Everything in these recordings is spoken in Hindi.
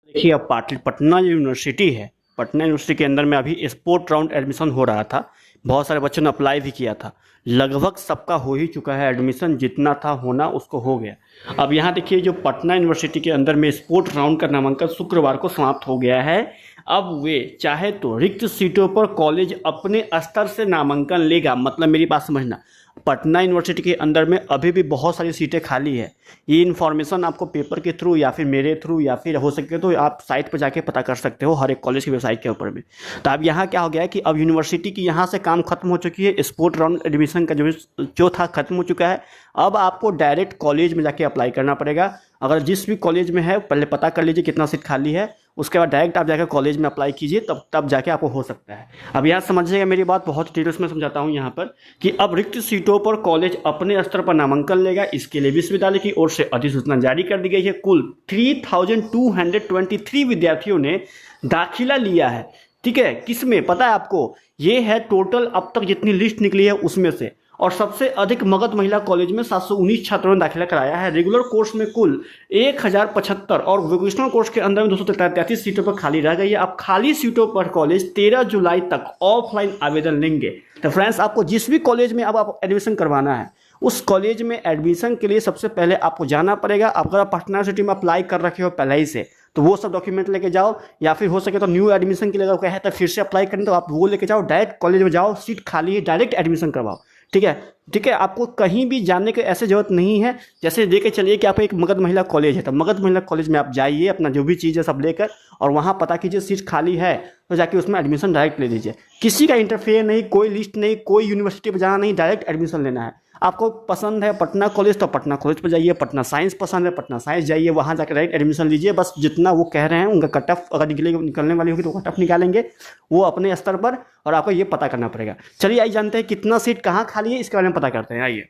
देखिए अब पटना यूनिवर्सिटी है। पटना यूनिवर्सिटी के अंदर में अभी स्पोर्ट राउंड एडमिशन हो रहा था। बहुत सारे बच्चों ने अप्लाई भी किया था। लगभग सबका हो ही चुका है एडमिशन, जितना था होना उसको हो गया। अब यहाँ देखिए जो पटना यूनिवर्सिटी के अंदर में स्पोर्ट राउंड का नामांकन शुक्रवार को समाप्त हो गया है। अब वे चाहे तो रिक्त सीटों पर कॉलेज अपने स्तर से नामांकन लेगा। मतलब मेरी बात समझना, पटना यूनिवर्सिटी के अंदर में अभी भी बहुत सारी सीटें खाली है। ये इन्फॉर्मेशन आपको पेपर के थ्रू या फिर मेरे थ्रू या फिर हो सके तो आप साइट पर जाके पता कर सकते हो, हर एक कॉलेज की वेबसाइट के ऊपर में। तो अब यहाँ क्या हो गया है कि अब यूनिवर्सिटी की यहाँ से काम खत्म हो चुकी है। स्पोर्ट राउंड एडमिशन का जो था खत्म हो चुका है। अब आपको डायरेक्ट कॉलेज में जाके अप्लाई करना पड़ेगा। अगर जिस भी कॉलेज में है पहले पता कर लीजिए कितना सीट खाली है, उसके बाद डायरेक्ट आप जाकर कॉलेज में अप्लाई कीजिए, तब जाके आपको हो सकता है। अब यहाँ समझिएगा मेरी बात, बहुत डिटेल्स में समझाता हूँ यहाँ पर कि अब रिक्त सीटों पर कॉलेज अपने स्तर पर नामांकन लेगा। इसके लिए विश्वविद्यालय की ओर से अधिसूचना जारी कर दी गई है। कुल 3223 विद्यार्थियों ने दाखिला लिया है। ठीक है, किसमें पता है आपको? ये है टोटल अब तक जितनी लिस्ट निकली है उसमें से। और सबसे अधिक मगध महिला कॉलेज में 719 छात्रों ने दाखिला कराया है। रेगुलर कोर्स में कुल 1075 और वोकेशनल कोर्स के अंदर में 233 सीटों पर खाली रह गई है। अब खाली सीटों पर कॉलेज 13 जुलाई तक ऑफलाइन आवेदन लेंगे। तो फ्रेंड्स, आपको जिस भी कॉलेज में अब आप एडमिशन करवाना है उस कॉलेज में एडमिशन के लिए सबसे पहले आपको जाना पड़ेगा। अगर आप पटना यूनिवर्सिटी में अप्लाई कर रखे हो पहले ही से तो वो सब डॉक्यूमेंट लेके जाओ, या फिर हो सके तो न्यू एडमिशन के लिए अगर कहे तो फिर से अप्लाई करें तो आप वो लेके जाओ। डायरेक्ट कॉलेज में जाओ, सीट खाली है, डायरेक्ट एडमिशन करवाओ। ठीक है, ठीक है, आपको कहीं भी जाने की ऐसे जरूरत नहीं है। जैसे लेके चलिए कि आप एक मगध महिला कॉलेज है तो मगध महिला कॉलेज में आप जाइए, अपना जो भी चीज़ है सब लेकर, और वहाँ पता कीजिए सीट खाली है तो जाके उसमें एडमिशन डायरेक्ट ले लीजिए। किसी का इंटरफेयर नहीं, कोई लिस्ट नहीं, कोई यूनिवर्सिटी पर जाना नहीं, डायरेक्ट एडमिशन लेना है। आपको पसंद है पटना कॉलेज तो पटना कॉलेज पर जाइए, पटना साइंस पसंद है पटना साइंस जाइए, वहाँ जाकर डायरेक्ट एडमिशन लीजिए। बस जितना वो कह रहे हैं उनका कट ऑफ अगर निकलने वाली होगी तो कट ऑफ निकालेंगे वो अपने स्तर पर, और आपको ये पता करना पड़ेगा। चलिए आइए जानते हैं कितना सीट कहाँ खाली है, इसके बारे में पता करते हैं। आइए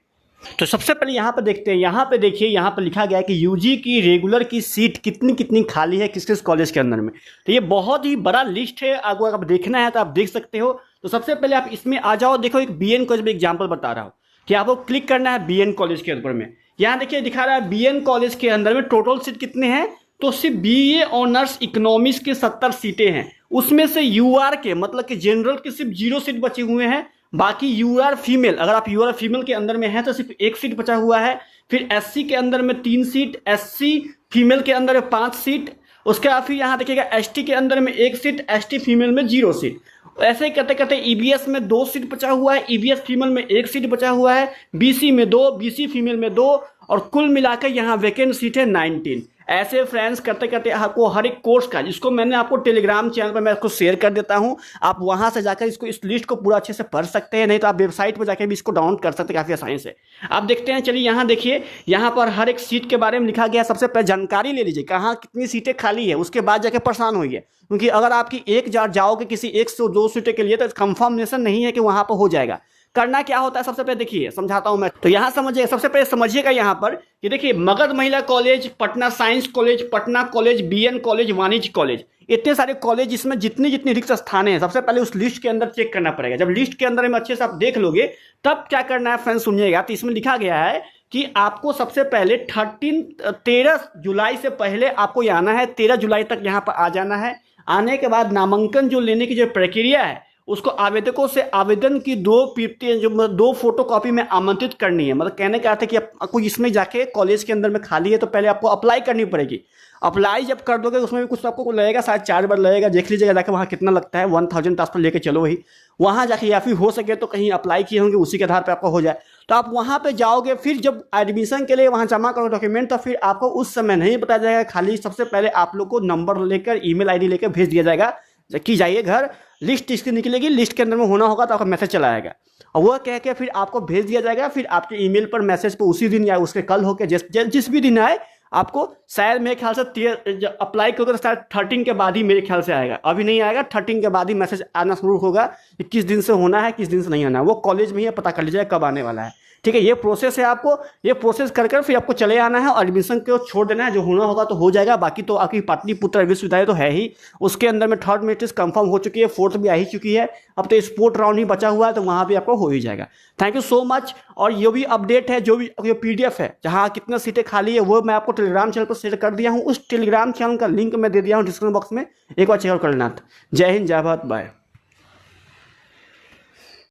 तो सबसे पहले यहाँ पर देखते हैं। यहाँ पे देखिए, यहाँ पर लिखा गया है कि यूजी की रेगुलर की सीट कितनी कितनी खाली है किस किस कॉलेज के अंदर में। तो ये बहुत ही बड़ा लिस्ट है, अगर आप देखना है तो आप देख सकते हो। तो सबसे पहले आप इसमें आ जाओ। देखो एक बीएन कॉलेज में एग्जाम्पल बता रहा हूँ कि आपको क्लिक करना है बीएन कॉलेज के ऊपर में। यहाँ देखिए दिखा रहा है बीएन कॉलेज के अंदर में टोटल सीट कितने हैं, तो सिर्फ बीए ऑनर्स इकोनॉमिक्स के 70 सीटें हैं। उसमें से यूआर के मतलब कि जनरल के सिर्फ 0 सीट बचे हुए हैं। बाकी यूआर फीमेल, अगर आप यूआर फीमेल के अंदर में हैं तो सिर्फ 1 सीट बचा हुआ है। फिर एससी के अंदर में 3 सीट, एससी फीमेल के अंदर में 5 सीट। उसके बाद फिर यहाँ देखिएगा एसटी के अंदर में 1 सीट, एसटी फीमेल में 0 सीट। ऐसे ही करते करते ईबीएस में 2 सीट बचा हुआ है, ईबीएस फीमेल में 1 सीट बचा हुआ है, बीसी में 2, बीसी फीमेल में 2, और कुल मिलाकर यहाँ वैकेंट सीट है 19। ऐसे फ्रेंड्स करते करते आपको हर एक कोर्स का, जिसको मैंने आपको टेलीग्राम चैनल पर मैं इसको शेयर कर देता हूँ, आप वहाँ से जाकर इसको इस लिस्ट को पूरा अच्छे से पढ़ सकते हैं। नहीं तो आप वेबसाइट पर जाकर भी इसको डाउनलोड कर सकते हैं काफ़ी आसानी से। आप देखते हैं, चलिए यहाँ देखिए, यहाँ पर हर एक सीट के बारे में लिखा गया। सबसे पहले जानकारी ले लीजिए कहाँ कितनी सीटें खाली है, उसके बाद जाकर परेशान होइए। क्योंकि अगर आपकी एक जाओगे किसी 102 सीटें के लिए तो कंफर्मेशन नहीं है कि वहाँ पर हो जाएगा। करना क्या होता है, सबसे पहले देखिए समझाता हूं मैं। तो यहाँ समझिए, सबसे पहले समझिएगा यहाँ पर कि देखिए Magadh Mahila college, Patna science college, Patna college, BN college, वाणिज्य कॉलेज, इतने सारे कॉलेज जिसमें जितनी जितनी रिक्त स्थान है सबसे पहले उस लिस्ट के अंदर चेक करना पड़ेगा। जब लिस्ट के अंदर में अच्छे से आप देख लोगे तब क्या करना है फ्रेंड्स, सुनिएगा। तो इसमें लिखा गया है कि आपको सबसे पहले 13 जुलाई से पहले आपको आना है। 13 जुलाई तक यहाँ पर आ जाना है। आने के बाद नामांकन जो लेने की जो प्रक्रिया है उसको आवेदकों से आवेदन की 2 फोटो कॉपी में आमंत्रित करनी है। मतलब कहने का अर्थ है कि आपको इसमें जाके कॉलेज के अंदर में खाली है तो पहले आपको अप्लाई करनी पड़ेगी। अप्लाई जब कर दोगे उसमें भी कुछ आपको लगेगा, शायद 4 बार लगेगा। देख लीजिएगा जाके वहाँ कितना लगता है, 1000 टास्क पर लेके चलो वही वहाँ जाके, या फिर हो सके तो कहीं अप्लाई किए होंगे उसी के आधार पर आपको हो जाए तो आप वहाँ पे जाओगे। फिर जब एडमिशन के लिए वहाँ जमा करो डॉक्यूमेंट तो फिर आपको उस समय नहीं बताया जाएगा खाली। सबसे पहले आप लोग को नंबर लेकर, ईमेल आईडी लेकर भेज दिया जाएगा कि जाइए घर, लिस्ट इसकी निकलेगी, लिस्ट के अंदर में होना होगा तो आपका मैसेज चला आएगा और वह कह के फिर आपको भेज दिया जाएगा। फिर आपके ईमेल पर मैसेज पर उसी दिन या उसके कल होकर जिस भी दिन आए आपको, शायद मेरे ख्याल से अप्लाई करोगे तो शायद 13 के बाद ही मेरे ख्याल से आएगा। अभी नहीं आएगा, 13 के बाद ही मैसेज आना शुरू होगा कि किस दिन से होना है किस दिन से नहीं होना है। वो कॉलेज में ही पता कर लीजिएगा कब आने वाला है। ठीक है, ये प्रोसेस है, आपको ये प्रोसेस कर कर फिर आपको चले आना है और एडमिशन को छोड़ देना है, जो होना होगा तो हो जाएगा। बाकी तो आपकी पाटलिपुत्र विश्वविद्यालय तो है ही, उसके अंदर में थर्ड मेरिट लिस्ट कंफर्म हो चुकी है, फोर्थ भी आ ही चुकी है, अब तो स्पोर्ट राउंड ही बचा हुआ है, तो वहाँ भी आपको हो ही जाएगा। Thank you so much. और ये भी अपडेट है, जो भी PDF है जहाँ कितना सीटें खाली है, वो मैं आपको टेलीग्राम चैनल पर शेयर कर दिया हूँ। उस टेलीग्राम चैनल का लिंक मैं दे दिया हूँ डिस्क्रिप्शन बॉक्स में, एक बार चेकआउट कर लेना। जय हिंद, जय भारत, बाय।